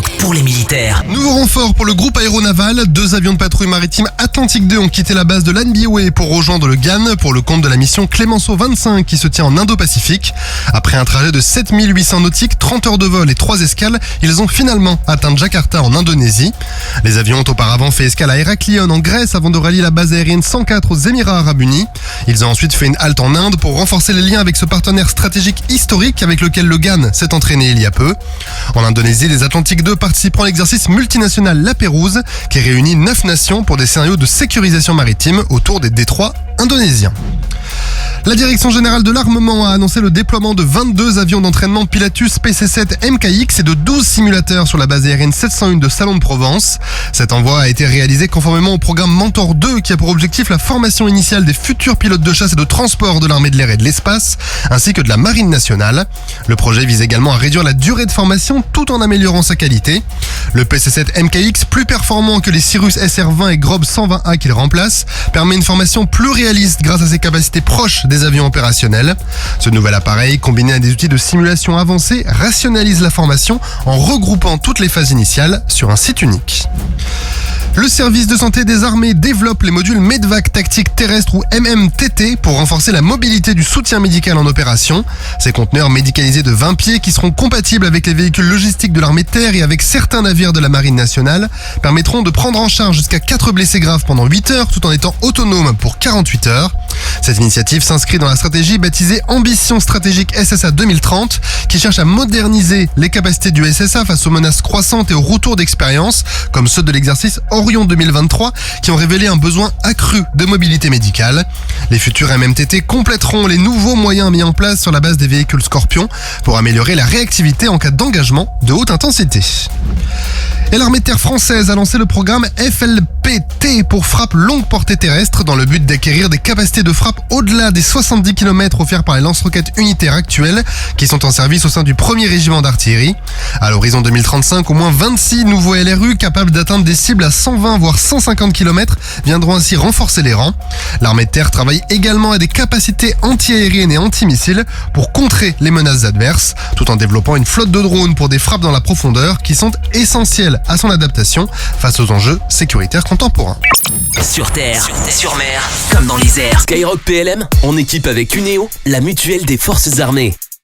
Skyrock pour les militaires. Nouveau renfort pour le groupe aéronaval. 2 avions de patrouille maritime Atlantique 2 ont quitté la base de Lanbiwe pour rejoindre le Ghana pour le compte de la mission Clemenceau 25 qui se tient en Indo-Pacifique. Après un trajet de 7800 nautiques, 30 heures de vol et 3 escales, ils ont finalement atteint Jakarta en Indonésie. Les avions ont auparavant fait escale à Héraklion en Grèce avant de rallier la base aérienne 104 aux Émirats Arabes Unis. Ils ont ensuite fait une halte en Inde pour renforcer les liens avec ce partenaire stratégique historique avec lequel le Ghana s'est entraîné il y a peu. En Indonésie, les Atlantique 2 participeront à l'exercice multinational La Pérouse qui réunit 9 nations pour des scénarios de sécurisation maritime autour des détroits indonésiens. La Direction Générale de l'Armement a annoncé le déploiement de 22 avions d'entraînement Pilatus PC-7 MKX et de 12 simulateurs sur la base aérienne 701 de Salon de Provence. Cet envoi a été réalisé conformément au programme Mentor 2 qui a pour objectif la formation initiale des futurs pilotes de chasse et de transport de l'armée de l'air et de l'espace, ainsi que de la Marine nationale. Le projet vise également à réduire la durée de formation tout en améliorant sa qualité. Le PC-7 MKX, plus performant que les Cirrus SR-20 et Grob 120A qu'il remplace, permet une formation plus réaliste grâce à ses capacités proches des avions opérationnels. Ce nouvel appareil, combiné à des outils de simulation avancés, rationalise la formation en regroupant toutes les phases initiales sur un site unique. Le service de santé des armées développe les modules Medvac tactique terrestre ou MMTT pour renforcer la mobilité du soutien médical en opération. Ces conteneurs médicalisés de 20 pieds qui seront compatibles avec les véhicules logistiques de l'armée de terre et avec certains navires de la Marine nationale permettront de prendre en charge jusqu'à 4 blessés graves pendant 8 heures tout en étant autonomes pour 48 heures. Cette initiative s'inscrit dans la stratégie baptisée Ambition stratégique SSA 2030 qui cherche à moderniser les capacités du SSA face aux menaces croissantes et aux retours d'expérience comme ceux de l'exercice Orion 2023 qui ont révélé un besoin accru de mobilité médicale. Les futurs MMTT compléteront les nouveaux moyens mis en place sur la base des véhicules Scorpion pour améliorer la réactivité en cas d'engagement de haute intensité. Et l'armée de terre française a lancé le programme FLPT pour frappe longue portée terrestre dans le but d'acquérir des capacités de frappe au-delà des 70 km offerts par les lance-roquettes unitaires actuelles qui sont en service au sein du 1er régiment d'artillerie. À l'horizon 2035, au moins 26 nouveaux LRU capables d'atteindre des cibles à 120 voire 150 km viendront ainsi renforcer les rangs. L'armée de terre travaille également à des capacités anti-aériennes et anti-missiles pour contrer les menaces adverses, tout en développant une flotte de drones pour des frappes dans la profondeur qui sont essentielles à son adaptation face aux enjeux sécuritaires contemporains. Sur terre, sur mer, comme dans les airs. Skyrock PLM, en équipe avec Cuneo, la mutuelle des forces armées.